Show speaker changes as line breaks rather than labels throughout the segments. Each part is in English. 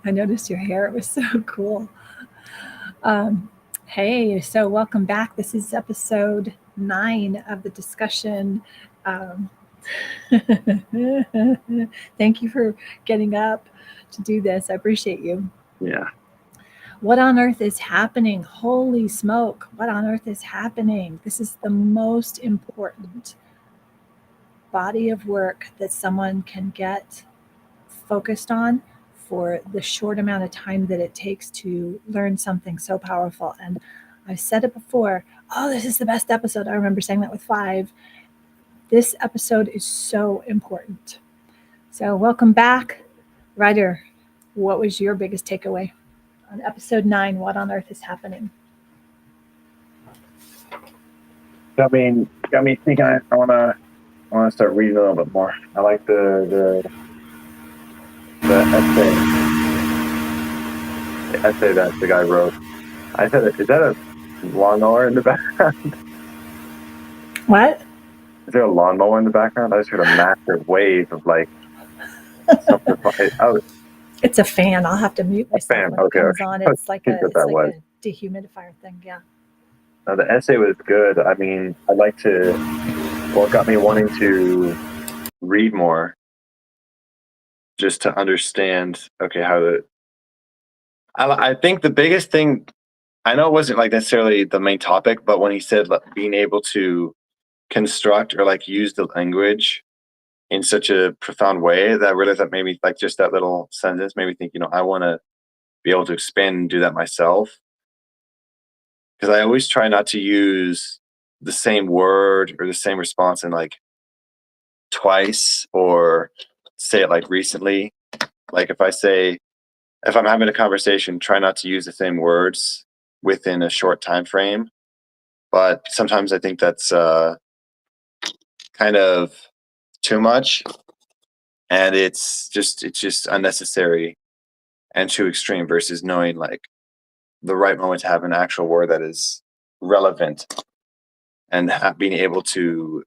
I noticed your hair. It was so cool. Um, hey, so welcome back. This is episode 9 of the discussion. Um, Thank you for getting up to do this. I appreciate you.
Yeah.
What on earth is happening? Holy smoke. What on earth is happening? This is the most important body of work that someone can get focused on for the short amount of time that it takes to learn something so powerful. And I've said it before, oh, this is the best episode. I remember saying that with 5. This episode is so important. So, welcome back. Ryder, what was your biggest takeaway on episode 9? What on earth is happening?
Got me thinking. I wanna start reading a little bit more. I like the essay that the guy wrote. I said, is that a lawnmower in the background?
What?
Is there a lawnmower in the background? I just heard a massive wave of like something. Oh,
It's a fan. I'll have to mute
a
myself
fan.
when it
Okay,
comes
okay.
on.
I
It's like
think
a it's
that
like
was.
a dehumidifier thing. Yeah.
The essay was good. I mean, I'd like to. Well, it got me wanting to read more, just to understand. Okay, how the. I think the biggest thing. I know it wasn't like necessarily the main topic, but when he said like, being able to construct or like use the language in such a profound way, that really that made me like just that little sentence made me think, I want to be able to expand and do that myself, because I always try not to use the same word or the same response in like twice, or say it like recently. Like if I'm having a conversation, try not to use the same words within a short time frame. But sometimes I think that's kind of too much, and it's just unnecessary and too extreme, versus knowing like the right moment to have an actual word that is relevant, and being able to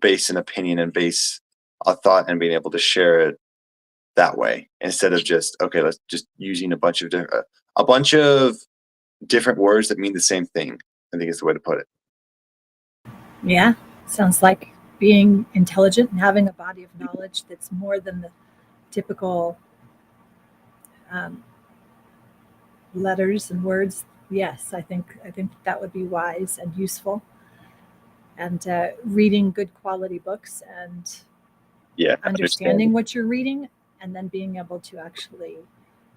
base an opinion and base a thought and being able to share it that way, instead of just, okay, let's just using a bunch of different words that mean the same thing, I think is the way to put it.
Yeah. Sounds like being intelligent and having a body of knowledge that's more than the typical um, letters and words. Yes, I think that would be wise and useful. And reading good quality books and
Yeah,
understanding
understanding.
what you're reading, and then being able to actually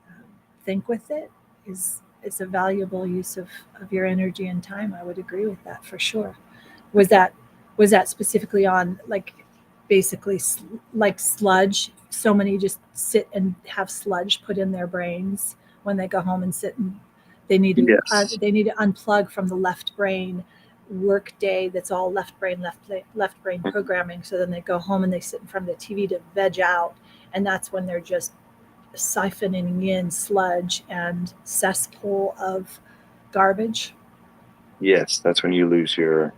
um, think with it is a valuable use of your energy and time. I would agree with that for sure. Was that was that specifically on like basically like sludge? So many just sit and have sludge put in their brains when they go home and sit, and
Yes.
they need to unplug from the left brain work day that's all left brain programming. So then they go home and they sit in front of the TV to veg out, and that's when they're just siphoning in sludge and cesspool of garbage.
Yes, that's when you lose your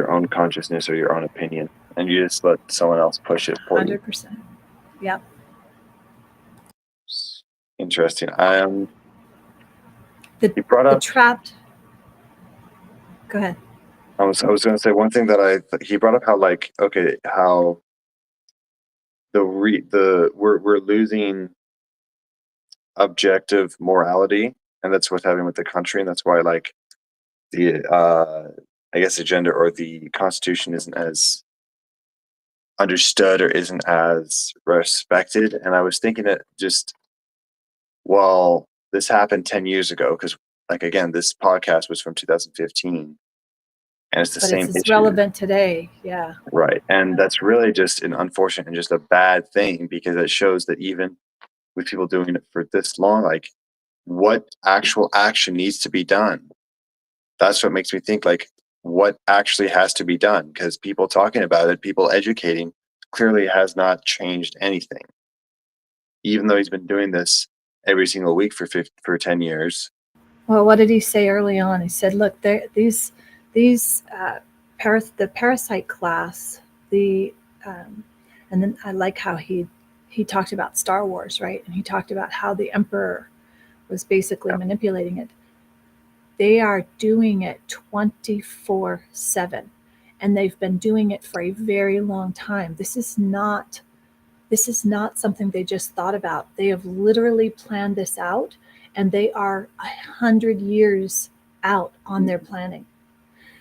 own consciousness or your own opinion, and you just let someone else push it for you.
100%. Yep.
Interesting.
The
You brought
the
up.
trapped. Go ahead.
I was going to say one thing that he brought up, how like, okay, how we're losing objective morality, and that's what's happening with the country, and that's why like the I guess the gender or the Constitution isn't as understood or isn't as respected. And I was thinking that just, well, this happened 10 years ago, because like again, this podcast was from 2015, and it's the
But it's
same
as
issue.
relevant today. Yeah.
Right. And
Yeah.
that's really just an unfortunate and just a bad thing, because it shows that even with people doing it for this long, like what actual action needs to be done. That's what makes me think like what actually has to be done, because people talking about it, people educating, clearly has not changed anything. Even though he's been doing this every single week for 10 years.
Well, what did he say early on? He said, "Look, these the parasite class, the and then I like how he he talked about Star Wars, right? And he talked about how the Emperor was basically manipulating it. They are doing it 24/7, and they've been doing it for a very long time. This is not something they just thought about. They have literally planned this out, and they are 100 years out on their planning.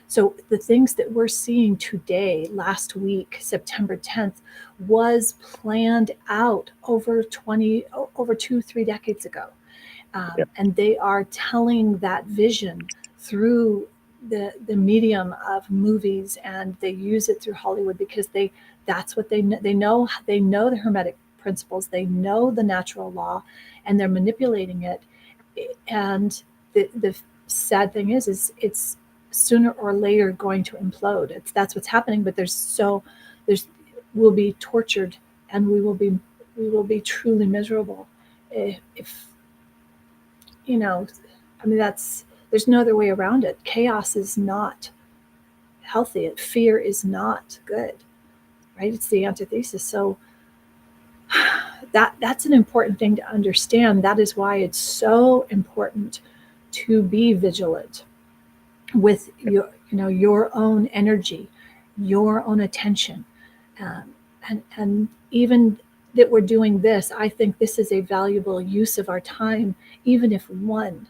So the things that we're seeing today, last week, September 10th, was planned out over 2-3 decades ago. And they are telling that vision through the medium of movies, and they use it through Hollywood because that's what they know. They know the Hermetic principles, they know the natural law, and they're manipulating it. And the sad thing is it's sooner or later going to implode. That's what's happening. But we'll be tortured, and we will be truly miserable if I mean, there's no other way around it. Chaos is not healthy. Fear is not good, right? It's the antithesis. So that's an important thing to understand. That is why it's so important to be vigilant with your own energy, your own attention, and even that we're doing this, I think this is a valuable use of our time, even if one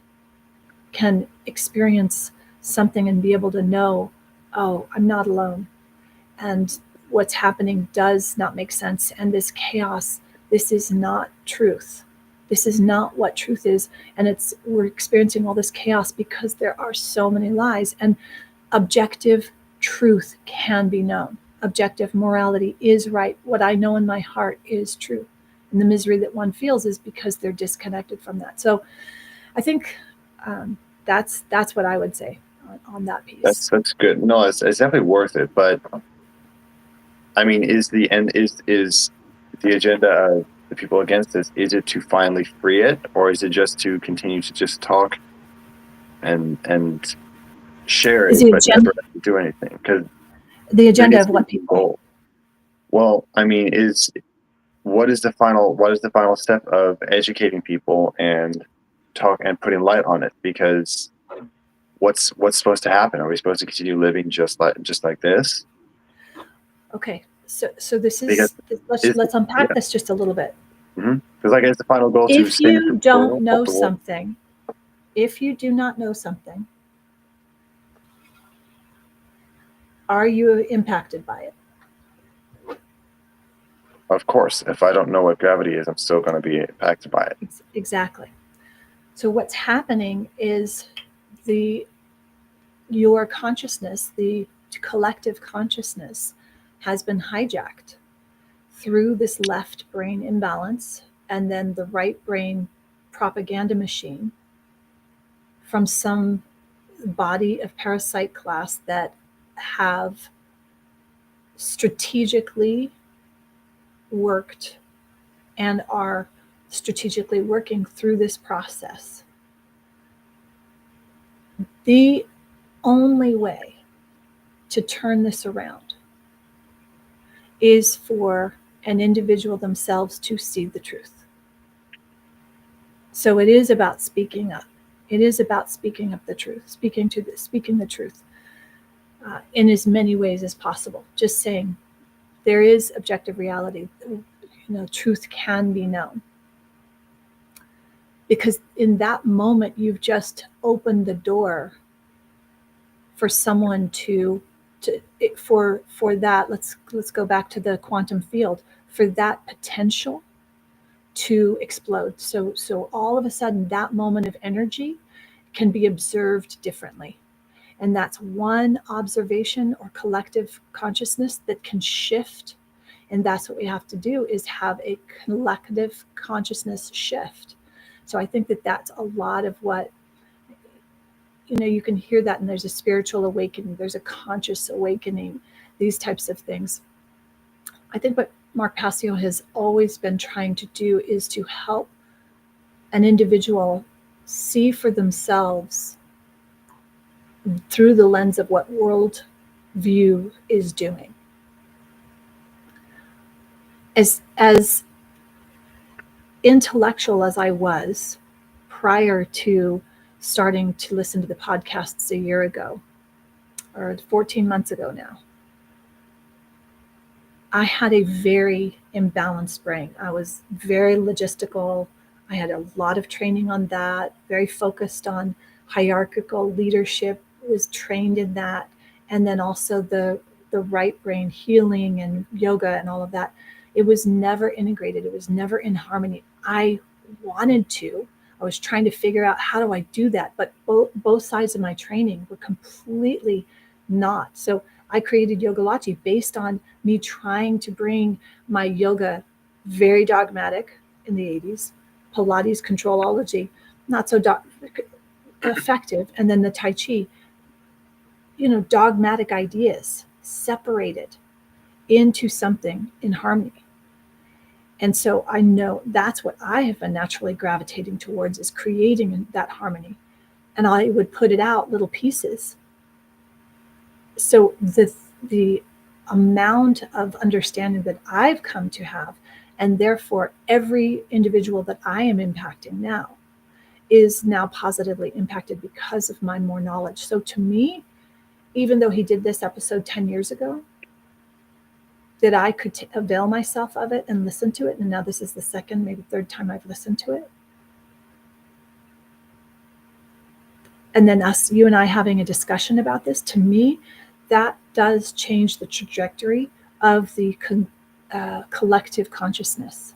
can experience something and be able to know, oh, I'm not alone, and what's happening does not make sense, and this chaos, this is not truth. This is not what truth is, and we're experiencing all this chaos because there are so many lies, and objective truth can be known. Objective morality is right. What I know in my heart is true. And the misery that one feels is because they're disconnected from that. So I think that's what I would say on that piece.
That's good. No, it's definitely worth it. But I mean, is the agenda of the people against this, is it to finally free it, or is it just to continue to just talk and share it, but never do anything? Because
the agenda of what people?
Well, I mean, what is the final step of educating people and putting light on it? Because what's supposed to happen? Are we supposed to continue living just like this?
Okay, so this is let's unpack this just a little bit.
Because I guess the final goal.
If you don't know something, if you do not know something, are you impacted by it?
Of course, if I don't know what gravity is, I'm still going to be impacted by it.
Exactly. So what's happening is your consciousness, the collective consciousness, has been hijacked through this left brain imbalance and then the right brain propaganda machine from some body of parasite class that have strategically worked and are strategically working through this process. The only way to turn this around is for an individual themselves to see the truth. So it is about speaking up. It is about speaking up the truth, speaking the truth in as many ways as possible. Just saying there is objective reality. Truth can be known. Because in that moment, you've just opened the door for someone for that. Let's go back to the quantum field, for that potential to explode. So all of a sudden, that moment of energy can be observed differently. And that's one observation or collective consciousness that can shift. And that's what we have to do, is have a collective consciousness shift. So I think that's a lot of what, you can hear that, and there's a spiritual awakening, there's a conscious awakening, these types of things. I think what Mark Passio has always been trying to do is to help an individual see for themselves through the lens of what world view is doing. As intellectual as I was prior to starting to listen to the podcasts a year ago, or 14 months ago now, I had a very imbalanced brain. I was very logistical. I had a lot of training on that, very focused on hierarchical leadership, was trained in that. And then also the right brain healing and yoga and all of that. It was never integrated. It was never in harmony. I wanted to. I was trying to figure out, how do I do that? But both sides of my training were completely not. So I created Yogalogy based on me trying to bring my yoga, very dogmatic in the 80s, Pilates controlology, not so effective, and then the Tai Chi, dogmatic ideas separated into something in harmony. And so I know that's what I have been naturally gravitating towards, is creating that harmony. And I would put it out little pieces. So the amount of understanding that I've come to have, and therefore every individual that I am impacting now, is now positively impacted because of my more knowledge. So to me, even though he did this episode 10 years ago, that I could avail myself of it and listen to it, and now this is the second, maybe third time I've listened to it. And then you and I having a discussion about this, to me, that does change the trajectory of the collective consciousness.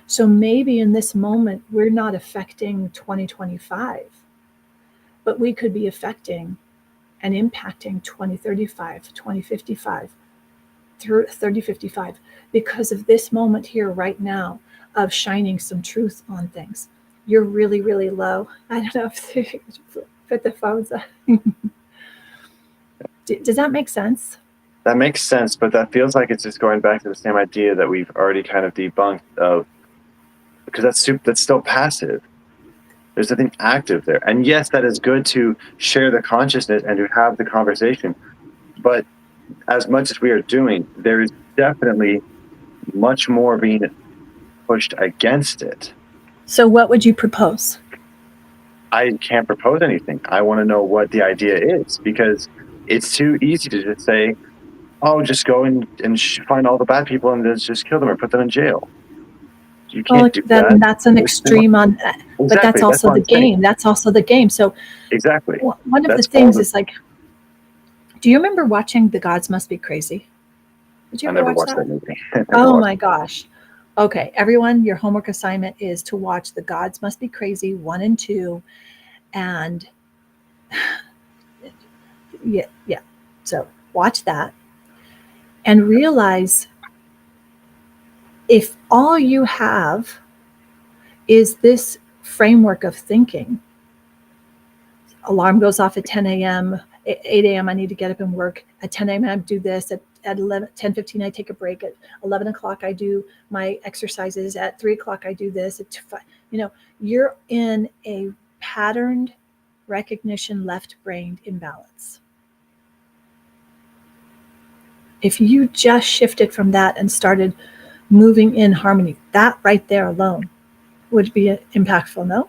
So maybe in this moment, we're not affecting 2025, but we could be affecting and impacting 2035, 2055, through 3055, because of this moment here right now of shining some truth on things. You're really, really low. I don't know if they put the phones on. Does that make sense?
That makes sense, but that feels like it's just going back to the same idea that we've already kind of debunked, because that's still passive. There's nothing active there. And yes, that is good to share the consciousness and to have the conversation. But as much as we are doing, there is definitely much more being pushed against it.
So what would you propose?
I can't propose anything. I want to know what the idea is, because it's too easy to just say, oh, just go and find all the bad people and just kill them or put them in jail. You can't do that.
That's an extreme on that. Exactly. But that's also the game. That's also the game. So
exactly.
One of the things is like, do you remember watching The Gods Must Be Crazy? Did you ever
never
watch
watched that movie.
Oh my gosh. Okay, everyone, your homework assignment is to watch The Gods Must Be Crazy 1 and 2. And yeah. So watch that and realize, if all you have is this framework of thinking, alarm goes off at 10 a.m., 8 a.m. I need to get up and work. At 10 a.m. I do this. At 10:15 I take a break. At 11 o'clock I do my exercises. At 3 o'clock I do this. At 5, you're in a patterned recognition left-brained imbalance. If you just shifted from that and started moving in harmony, that right there alone would be impactful, no?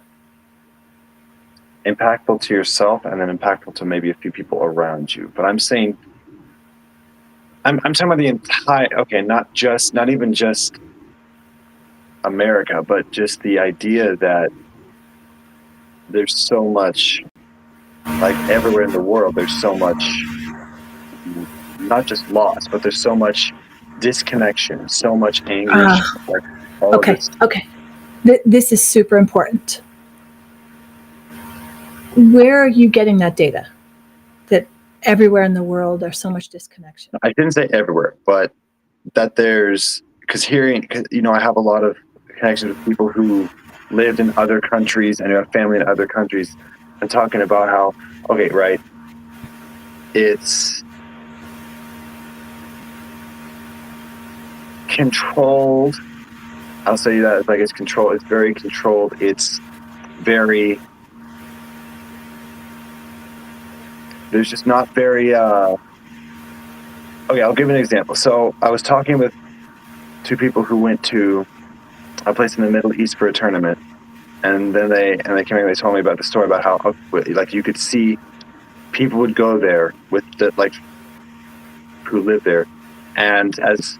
Impactful to yourself, and then impactful to maybe a few people around you. But I'm saying, I'm talking about the entire, okay, not even just America, but just the idea that there's so much, like everywhere in the world, there's so much, not just loss, but there's so much disconnection, so much anguish.
Okay. This is super important. Where are you getting that data? That everywhere in the world there's so much disconnection?
I didn't say everywhere, but that there's, because I have a lot of connections with people who lived in other countries and who have family in other countries, and talking about how, okay, right, it's controlled. I'll say that, like, it's controlled. It's very controlled. It's very, there's just not very, okay, I'll give an example. So I was talking with two people who went to a place in the Middle East for a tournament, and then they came in and they told me about the story about how like you could see people would go there with the like who lived there, and as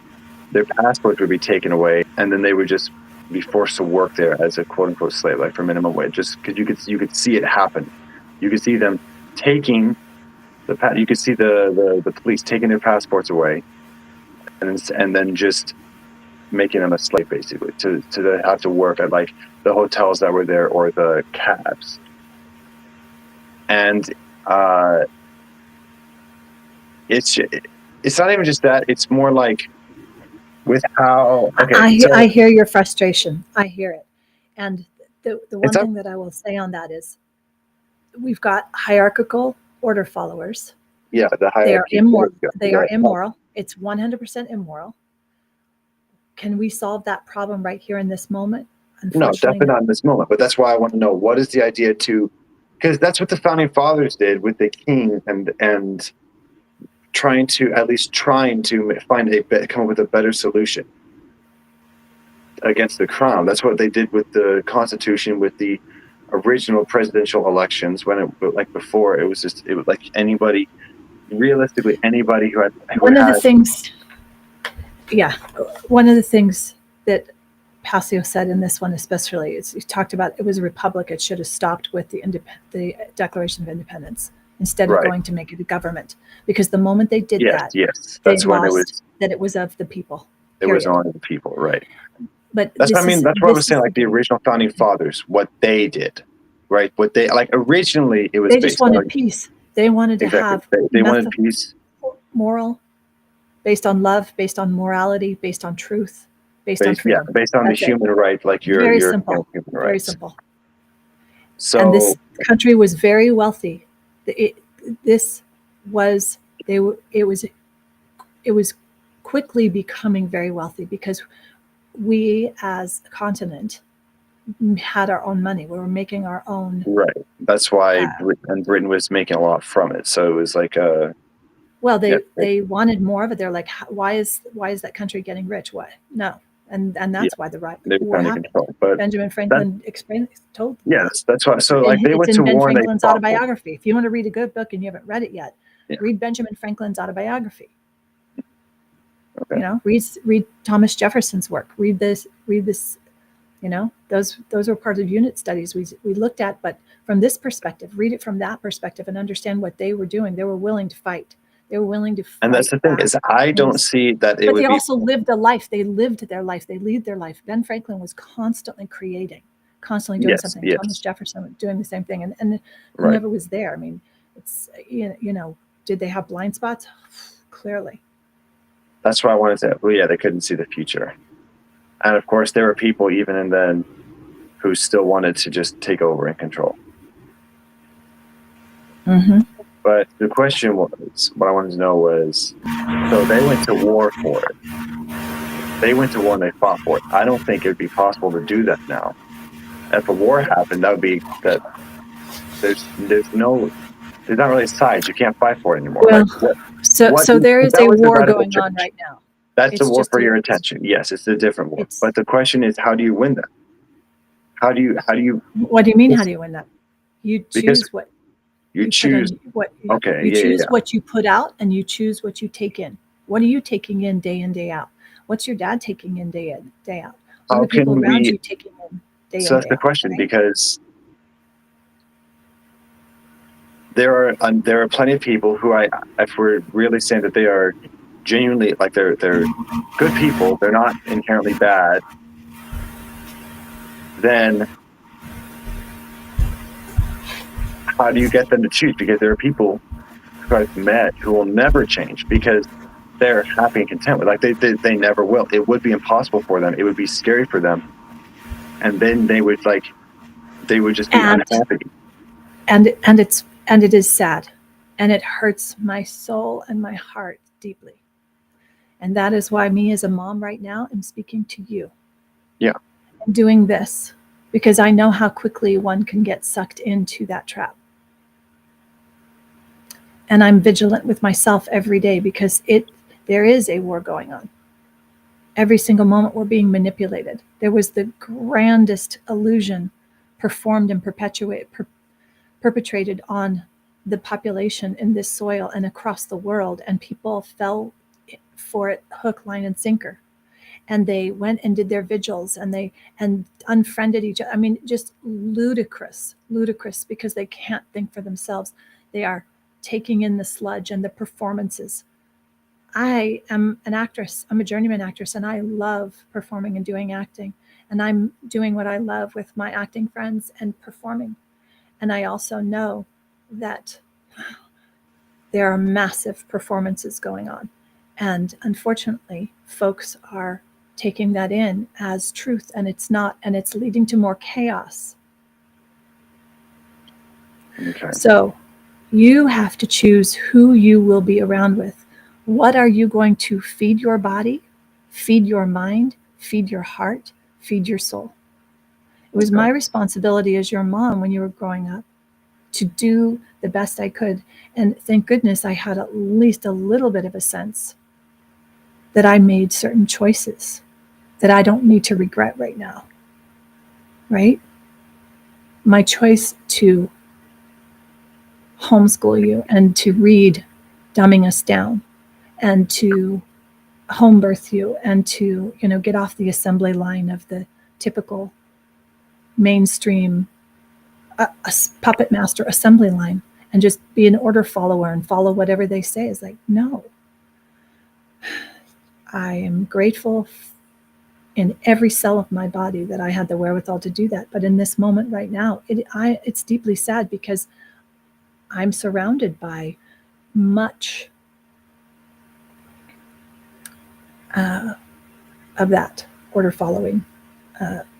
their passports would be taken away, and then they would just be forced to work there as a quote unquote slave, like for minimum wage, just because you could see it happen. You could see them taking you could see the police taking their passports away, and then just making them a slave, basically, to have to work at like the hotels that were there or the cabs. And it's not even just that. It's more like with how
I hear your frustration. I hear it. And the one thing that I will say on that is we've got hierarchical order followers.
Yeah, the hierarchy.
They are immoral. It's 100% immoral. Can we solve that problem right here in this moment?
No, definitely not in this moment. But that's why I want to know, what is the idea to, because that's what the founding fathers did with the king and trying to come up with a better solution against the crown. That's what they did with the Constitution, with the original presidential elections, when it, like before, it was like anybody, realistically anybody who had
one of the things that Passio said in this one especially is he talked about it was a republic. It should have stopped with the Declaration of Independence instead of going to make it a government, because the moment they did that,
that's when it was
that it was of the people.
It was on the people, right?
But
that's what I mean. That's what I was saying. Like the original founding fathers, what they did, right? What they like originally, it was
they just wanted peace. They wanted to have
they wanted peace,
moral, based on love, based on morality, based on truth, based on freedom.
Yeah, based on the human right, like your
very
your
simple,
human rights.
very simple.
So,
and this country was very wealthy. It was quickly becoming very wealthy because we as a continent had our own money. We were making our own.
Right. That's why Britain was making a lot from it. So it was like
they wanted more of it. They're like, why is that country getting rich? Why? No. And that's why the war happened.
But
Benjamin Franklin told.
Yes, that's why. So like they went to
Ben
war.
Franklin's autobiography. If you want to read a good book and you haven't read it yet, read Benjamin Franklin's autobiography.
Okay.
You know, read Thomas Jefferson's work. Read this. You know, those were part of unit studies we looked at. But from this perspective, read it from that perspective and understand what they were doing. They were willing to fight. They were willing to fight.
And that's the thing is, I don't see that.
But they also lived a life. They lived their life. They lived their life. Ben Franklin was constantly creating, constantly doing something.
Yes.
Thomas Jefferson was doing the same thing, and he never was there. I mean, it's did they have blind spots? Clearly.
That's why I wanted to. Well, yeah, they couldn't see the future, and of course, there were people even then who still wanted to just take over and control.
Mm-hmm.
But the question was, what I wanted to know was, so they went to war for it. They went to war and they fought for it. I don't think it would be possible to do that now. If a war happened, that would be that. There's not really sides. You can't fight for it anymore.
Well, so there is a war going on right now.
That's a war for your attention. Yes, it's a different war. But the question is, how do you win that? How do you?
What do you mean? How do you win that? You choose what.
You choose
what. Okay. You choose what you put out, and you choose what you take in. What are you taking in, day out? What's your dad taking in, day out? What are the people around you taking in, day in?
So that's the question, because there are plenty of people who if we're really saying that they are genuinely, like they're good people, they're not inherently bad, then how do you get them to choose? Because there are people who I've met who will never change because they're happy and content with, like they never will. It would be impossible for them. It would be scary for them, and then they would just be unhappy.
And it is sad, and it hurts my soul and my heart deeply. And that is why me as a mom right now am speaking to you.
Yeah.
I'm doing this because I know how quickly one can get sucked into that trap. And I'm vigilant with myself every day because there is a war going on. Every single moment we're being manipulated. There was the grandest illusion performed and perpetrated on the population in this soil and across the world, and people fell for it hook, line, and sinker. And they went and did their vigils, and they unfriended each other. I mean, just ludicrous, because they can't think for themselves. They are taking in the sludge and the performances. I am an actress. I'm a journeyman actress, and I love performing and doing acting. And I'm doing what I love with my acting friends and performing. And I also know that there are massive performances going on. And unfortunately, folks are taking that in as truth, and it's not, and it's leading to more chaos.
Okay.
So you have to choose who you will be around with. What are you going to feed your body, feed your mind, feed your heart, feed your soul? It was my responsibility as your mom when you were growing up to do the best I could. And thank goodness I had at least a little bit of a sense that I made certain choices that I don't need to regret right now. Right? My choice to homeschool you and to read Dumbing Us Down and to home birth you and to, get off the assembly line of the typical mainstream puppet master assembly line and just be an order follower and follow whatever they say is like, no. I am grateful in every cell of my body that I had the wherewithal to do that. But in this moment right now, it's deeply sad because I'm surrounded by much of that order following.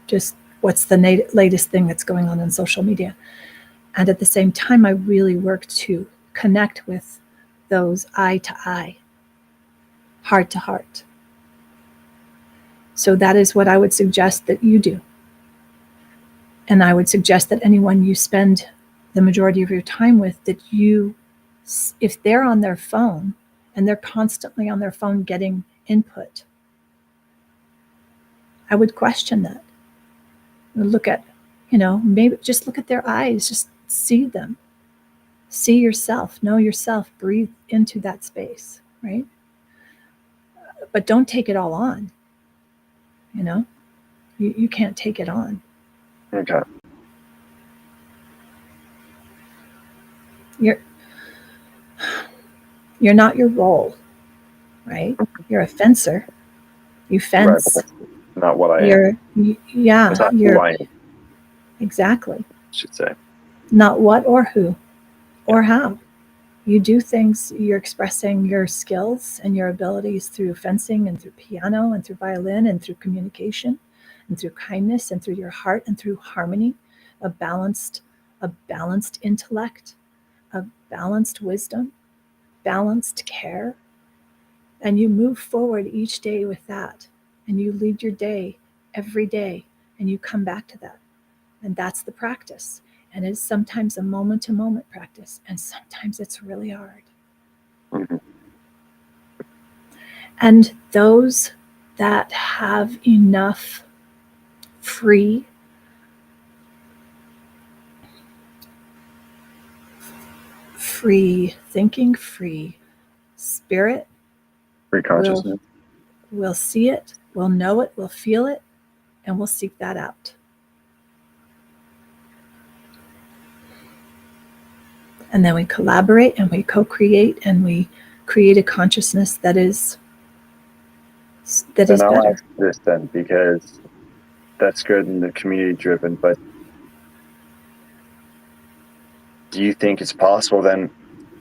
Just what's the latest thing that's going on social media. And at the same time, I really work to connect with those eye to eye, heart to heart. So that is what I would suggest that you do. And I would suggest that anyone you spend the majority of your time with, that you, if they're on their phone and they're constantly on their phone getting input, I would question that. Look at, maybe just look at their eyes, just see them. See yourself, know yourself, breathe into that space, right? But don't take it all on. You can't take it on.
Okay.
You're not your role, right? You're a fencer. You fence.
Right. Not what I am.
Yeah.
It's not who I am.
Exactly.
I should say.
Not what or who or how. You do things, you're expressing your skills and your abilities through fencing and through piano and through violin and through communication and through kindness and through your heart and through harmony, a balanced intellect, a balanced wisdom, balanced care. And you move forward each day with that. And you lead your day every day and you come back to that. And that's the practice. And it's sometimes a moment-to-moment practice, and sometimes it's really hard.
Mm-hmm.
And those that have enough free thinking, free spirit,
Free consciousness.
We'll see it, we'll know it, we'll feel it, and we'll seek that out. And then we collaborate and we co-create and we create a consciousness that is better.
I'll ask this then, because that's good and the community driven, but do you think it's possible then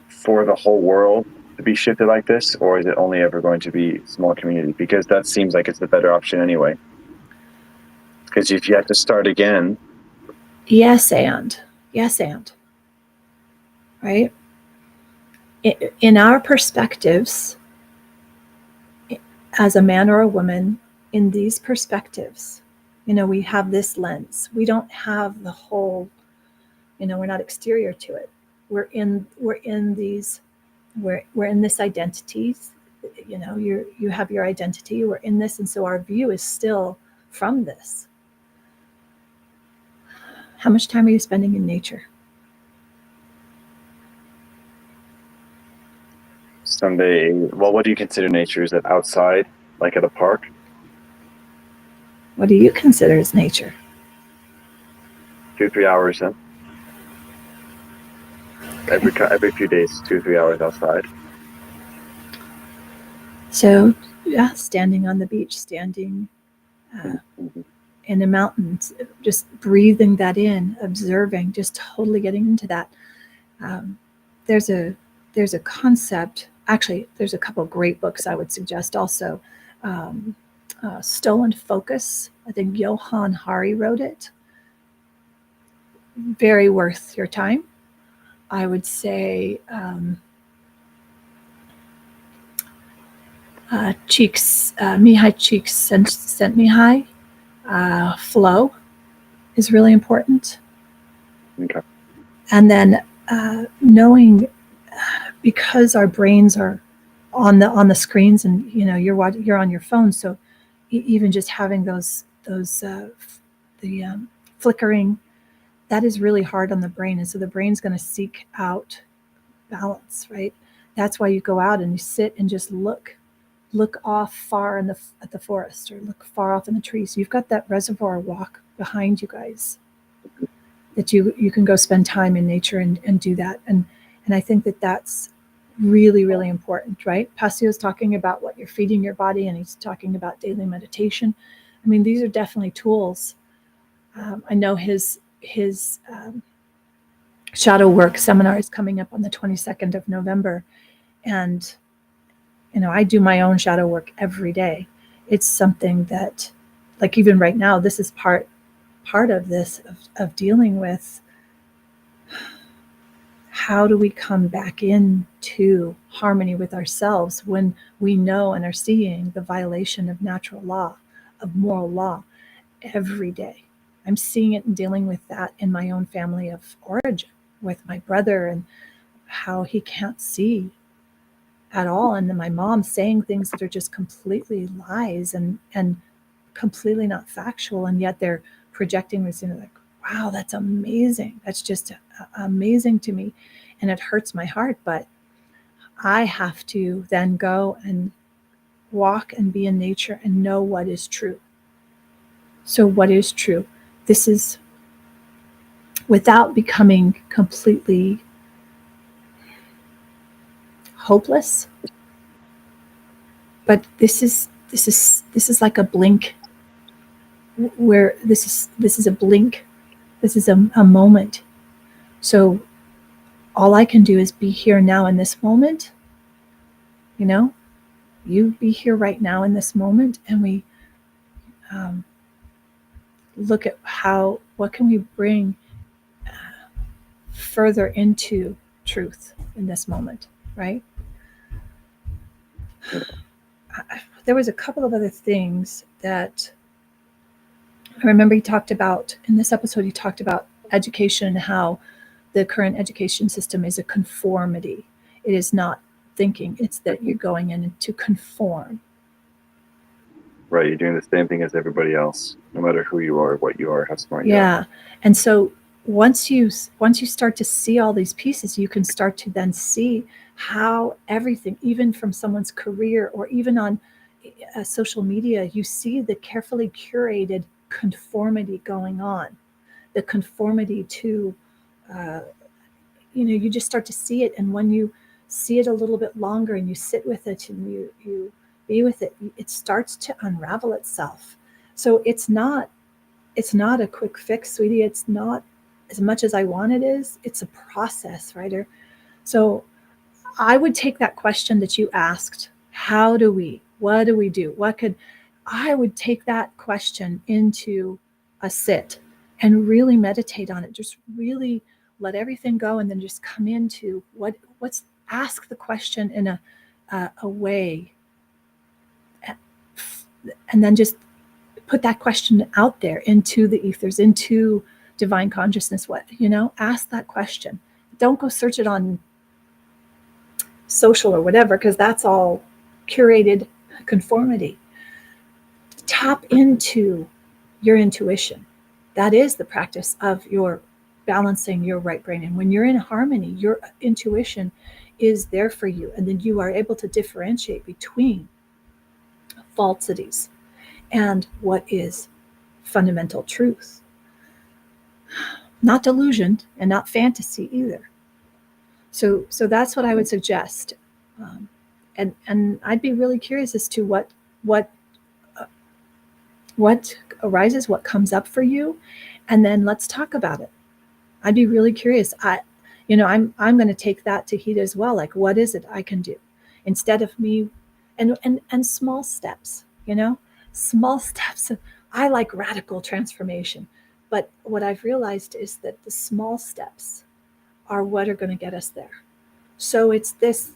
for the whole world to be shifted like this, or is it only ever going to be small community? Because that seems like it's the better option anyway. Because if you have to start again.
Yes, and. Right? In our perspectives, as a man or a woman, in these perspectives, we have this lens. We don't have the whole, we're not exterior to it. We're in this identity you have your identity, we're in this, and so our view is still from this. How much time are you spending in nature?
Someday, well, what do you consider nature? Is it outside, like at a park?
What do you consider as nature?
2-3 hours in. Every few days, 2-3 hours outside.
So, yeah, standing on the beach, standing in the mountains, just breathing that in, observing, just totally getting into that. There's a concept. Actually, there's a couple of great books I would suggest also. Stolen Focus. I think Johann Hari wrote it. Very worth your time. I would say Mihai Csikszentmihalyi, flow is really important.
Okay.
And then knowing, because our brains are on the screens, and you're on your phone, so even just having those flickering, that is really hard on the brain, and so the brain's going to seek out balance, right? That's why you go out and you sit and just look off far at the forest, or look far off in the trees. You've got that reservoir walk behind you guys, that you can go spend time in nature and do that. And I think that's really, really important, right? Passio's talking about what you're feeding your body, and he's talking about daily meditation. I mean, these are definitely tools. I know his shadow work seminar is coming up on the 22nd of November. And, I do my own shadow work every day. It's something that, like, even right now, this is part of this, of dealing with how do we come back into harmony with ourselves when we know and are seeing the violation of natural law, of moral law every day. I'm seeing it and dealing with that in my own family of origin, with my brother, and how he can't see at all. And then my mom saying things that are just completely lies and completely not factual, and yet they're projecting this, like, wow, that's amazing. That's just amazing to me. And it hurts my heart, but I have to then go and walk and be in nature and know what is true. So what is true? This is without becoming completely hopeless. But this is like a blink, where this is a blink. This is a moment. So all I can do is be here now in this moment. You be here right now in this moment, and we look at what can we bring further into truth in this moment, right? There was a couple of other things that I remember he talked about in this episode. He talked about education and how the current education system is a conformity. It is not thinking, it's that you're going in to conform.
Right, you're doing the same thing as everybody else, no matter who you are, what you are, how smart you are.
Yeah, and so once you start to see all these pieces, you can start to then see how everything, even from someone's career or even on social media, you see the carefully curated conformity going on, the conformity to, you just start to see it. And when you see it a little bit longer and you sit with it and you be with it, it starts to unravel itself. So it's not a quick fix, sweetie. It's not, as much as I want it is, it's a process, right? So I would take that question that you asked, what do we do? I would take that question into a sit and really meditate on it. Just really let everything go, and then just come into what's ask the question in a way, and then just put that question out there into the ethers, into divine consciousness. Ask that question. Don't go search it on social or whatever, because that's all curated conformity. Tap into your intuition. That is the practice of your balancing your right brain. And when you're in harmony, your intuition is there for you. And then you are able to differentiate between falsities and what is fundamental truth. Not delusion and not fantasy either. So that's what I would suggest. And I'd be really curious as to what arises, what comes up for you, and then let's talk about it. I'd be really curious. I'm going to take that to heed as well. Like, what is it I can do instead of me, and small steps. Small steps. I like radical transformation, but what I've realized is that the small steps are what are going to get us there. So it's this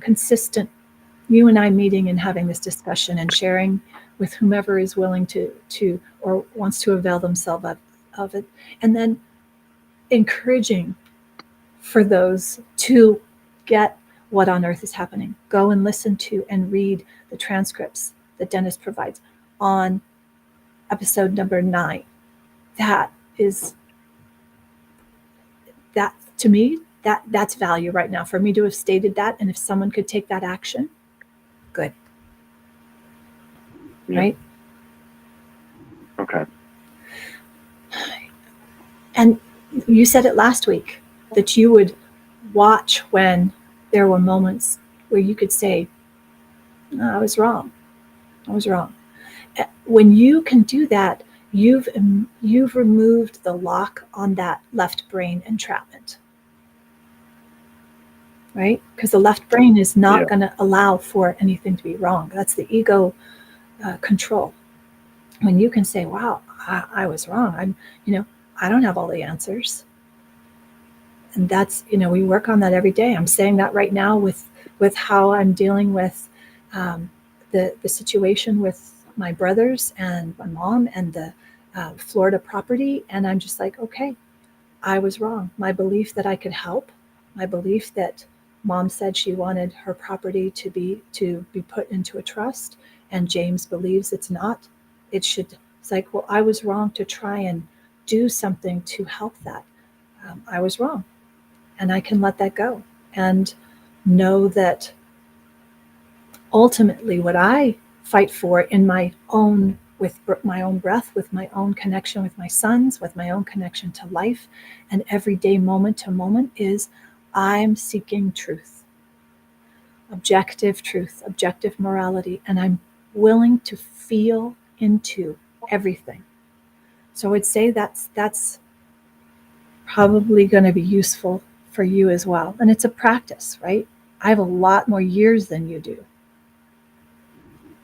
consistent, you and I meeting and having this discussion and sharing with whomever is willing to or wants to avail themselves of it, and then encouraging for those to get what on earth is happening. Go and listen to and read the transcripts that Dennis provides on episode number 9. That to me, that's value right now for me to have stated that. And if someone could take that action, good.
Yeah.
Right?
Okay.
And you said it last week that you would watch when there were moments where you could say, no, I was wrong. When you can do that, you've removed the lock on that left brain entrapment. Right? Because the left brain is not going to allow for anything to be wrong. That's the ego control. When you can say, wow, I was wrong. I don't have all the answers. And that's, we work on that every day. I'm saying that right now with how I'm dealing with the situation with my brothers and my mom and the Florida property. And I'm just like, okay, I was wrong. My belief that I could help, my belief that Mom said she wanted her property to be put into a trust, and James believes it's not. It's like, well, I was wrong to try and do something to help that. I was wrong, and I can let that go and know that ultimately what I fight for in my own, with my own breath, with my own connection with my sons, with my own connection to life and everyday moment to moment, is I'm seeking truth, objective morality, and I'm willing to feel into everything. So I'd say that's probably going to be useful for you as well. And it's a practice, right? I have a lot more years than you do.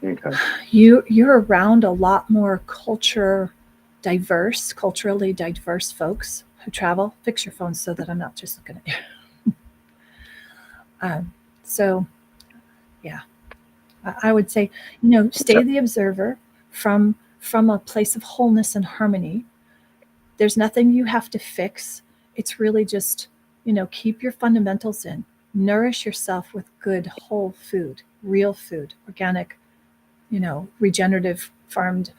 Okay.
You're around a lot more culturally diverse folks who travel. Fix your phone so that I'm not just looking at you. So, yeah, I would say, stay the observer from a place of wholeness and harmony. There's nothing you have to fix. It's really just, keep your fundamentals in. Nourish yourself with good, whole food, real food, organic, regenerative, farmed,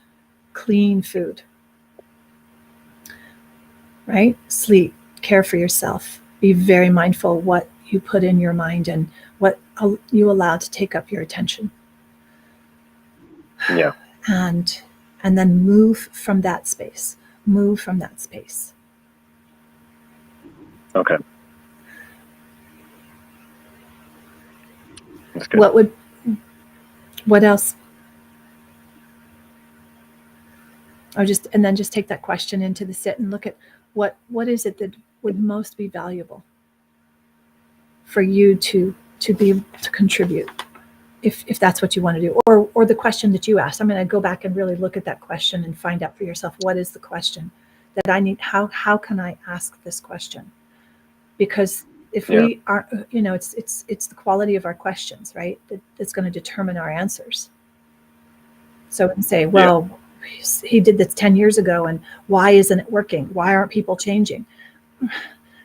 clean food. Right? Sleep, care for yourself. Be very mindful what you put in your mind and what you allow to take up your attention.
Yeah.
And then move from that space.
Okay. That's good.
What else? And then just take that question into the sit and look at what is it that would most be valuable for you to be able to contribute, if that's what you want to do, or the question that you asked. I'm going to go back and really look at that question and find out for yourself, what is the question that I need? How can I ask this question? Because if we are, it's the quality of our questions, right? That's going to determine our answers. So we can say, well, he did this 10 years ago, and why isn't it working? Why aren't people changing?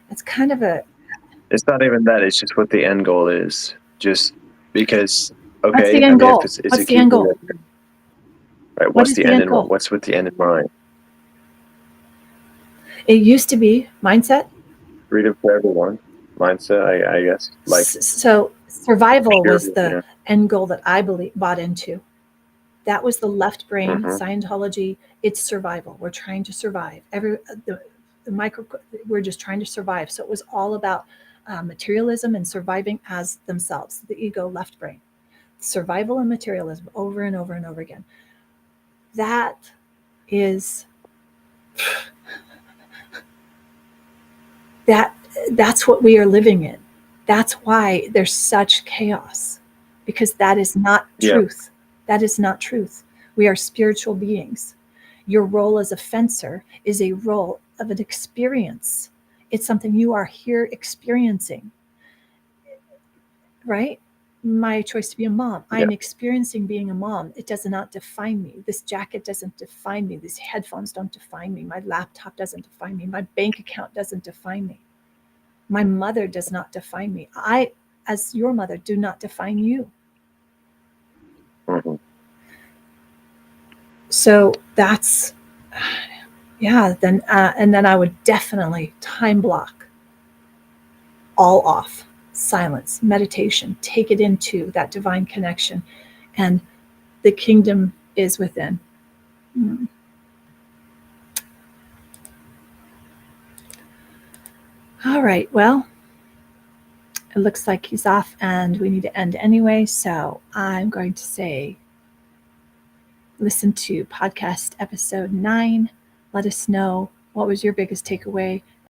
That's kind of
it's not even that. It's just what the end goal is. Just because, Okay.
the
I
end
mean,
goal?
it's
What's
a
the
key
end
thing.
goal?
Right.
What
What's
is
the
the
end
end
in
goal?
what's with the end in mind?
It used to be mindset.
Freedom for everyone. Mindset, I guess. Like
So survival
pure,
was the end goal that I bought into. That was the left brain,
Mhm.
Scientology. It's survival. We're trying to survive. We're just trying to survive. So it was all about materialism and surviving as themselves. The ego, left brain, survival and materialism, over and over and over again. That is that's what we are living in. That's why there's such chaos, because that is not
Yeah.
truth. That is not truth. We are spiritual beings. Your role as a fencer is a role of an experience. It's something you are here experiencing, right? My choice to be a mom.
Yeah.
I'm experiencing being a mom. It does not define me. This jacket doesn't define me. These headphones don't define me. My laptop doesn't define me. My bank account doesn't define me. My mother does not define me. I, as your mother, do not define you.
Mhm.
So that's, yeah. Then and then I would definitely time block, all off, silence, meditation, take it into that divine connection, and the kingdom is within. Mm. All right. Well, it looks like he's off, and we need to end anyway. So I'm going to say, listen to podcast episode 9. Let us know what was your biggest takeaway